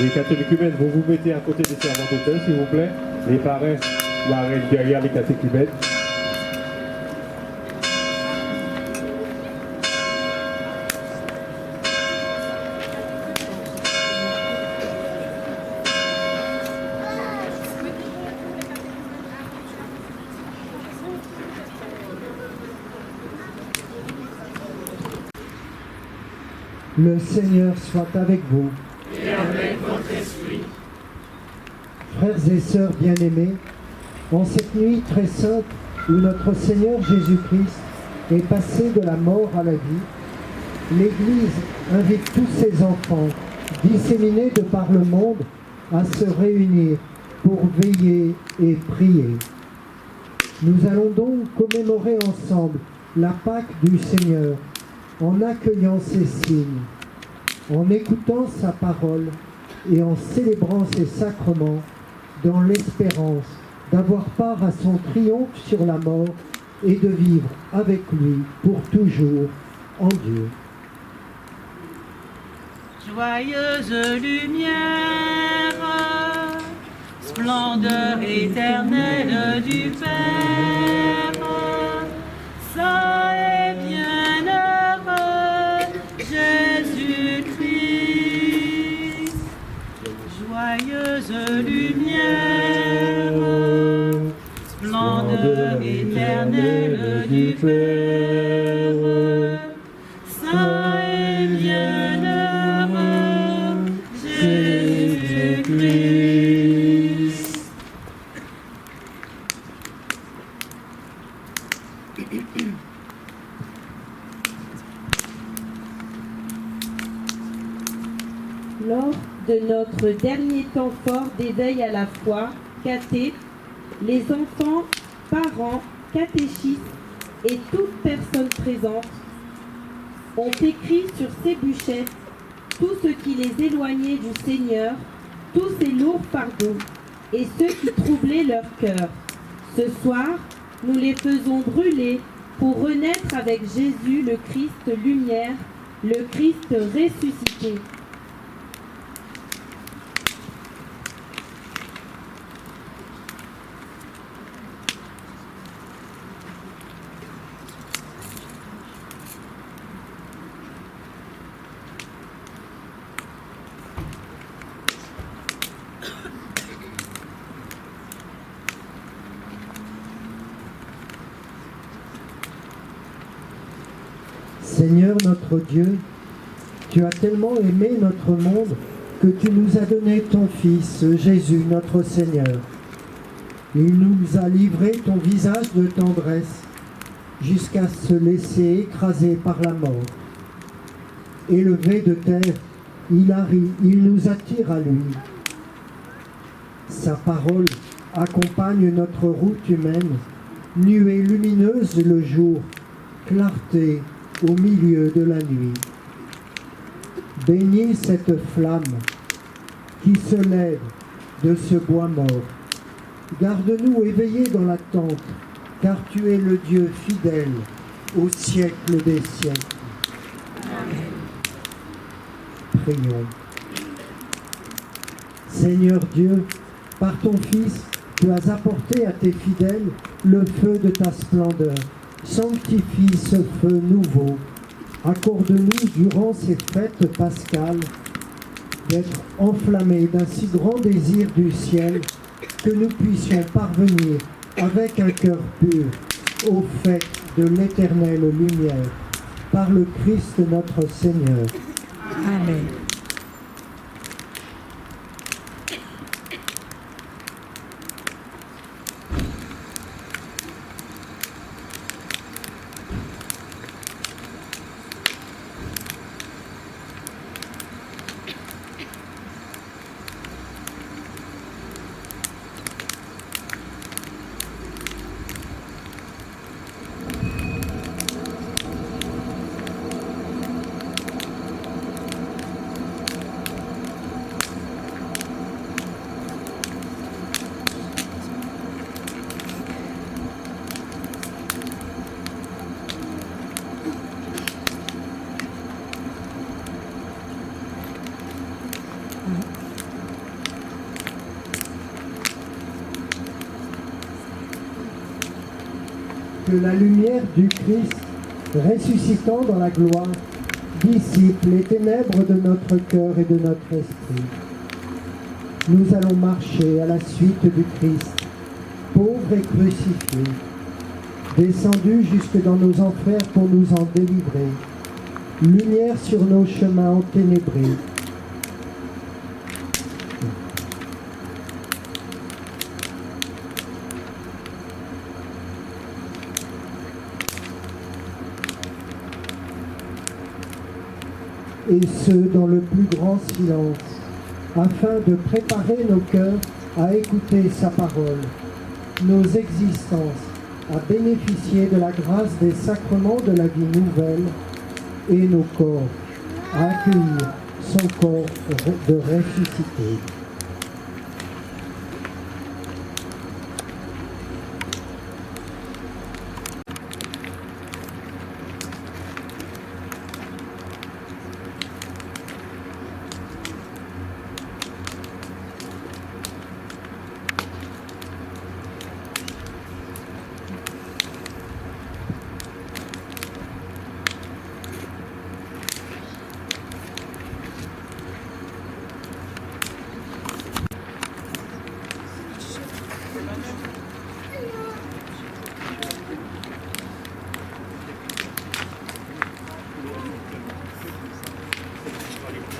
Les catéchumènes, vous vous mettez à côté des servants d'autel, s'il vous plaît. Les parrains, la reine derrière les catéchumènes. Le Seigneur soit avec vous. Et avec votre esprit. Frères et sœurs bien-aimés, en cette nuit très sainte où notre Seigneur Jésus-Christ est passé de la mort à la vie, l'Église invite tous ses enfants, disséminés de par le monde, à se réunir pour veiller et prier. Nous allons donc commémorer ensemble la Pâque du Seigneur, en accueillant ses signes, en écoutant sa parole et en célébrant ses sacrements dans l'espérance d'avoir part à son triomphe sur la mort et de vivre avec lui pour toujours en Dieu. Joyeuse lumière, splendeur éternelle du Père, saint et bienheureux Jésus-Christ. Joyeuse lumière, splendeur éternelle du Père, saint et bienheureux Jésus-Christ. Lors de notre dernier temps fort d'éveil à la foi, caté, les enfants, parents, catéchistes et toute personne présente ont écrit sur ces bûchettes tout ce qui les éloignait du Seigneur, tous ces lourds fardeaux et ceux qui troublaient leur cœur. Ce soir, nous les faisons brûler pour renaître avec Jésus, le Christ lumière, le Christ ressuscité. Seigneur notre Dieu, tu as tellement aimé notre monde que tu nous as donné ton Fils, Jésus, notre Seigneur. Il nous a livré ton visage de tendresse jusqu'à se laisser écraser par la mort. Élevé de terre, il nous attire à lui. Sa parole accompagne notre route humaine, nuée lumineuse le jour, clarté au milieu de la nuit. Bénis cette flamme qui se lève de ce bois mort. Garde-nous éveillés dans l'attente, car tu es le Dieu fidèle au siècle des siècles. Amen. Prions. Seigneur Dieu, par ton Fils, tu as apporté à tes fidèles le feu de ta splendeur. Sanctifie ce feu nouveau. Accorde-nous durant ces fêtes pascales d'être enflammés d'un si grand désir du ciel que nous puissions parvenir avec un cœur pur au fait de l'éternelle lumière, par le Christ notre Seigneur. Amen. Que la lumière du Christ, ressuscitant dans la gloire, dissipe les ténèbres de notre cœur et de notre esprit. Nous allons marcher à la suite du Christ, pauvre et crucifié, descendu jusque dans nos enfers pour nous en délivrer, lumière sur nos chemins enténébrés. Et ce, dans le plus grand silence, afin de préparer nos cœurs à écouter sa parole, nos existences à bénéficier de la grâce des sacrements de la vie nouvelle et nos corps à accueillir son corps de ressuscité.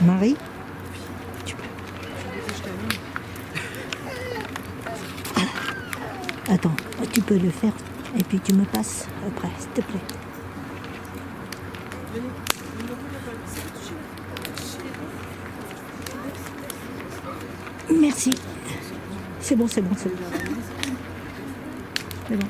Marie, attends, tu peux le faire et puis tu me passes après, s'il te plaît. Merci. C'est bon, c'est bon, c'est bon. C'est bon.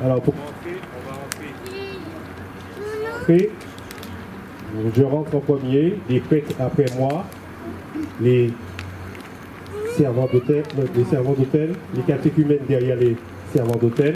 Alors pour rentrer, on va rentrer. Je rentre en premier, les prêtres après moi, les servants d'hôtel, les catéchumènes derrière les servants d'hôtel.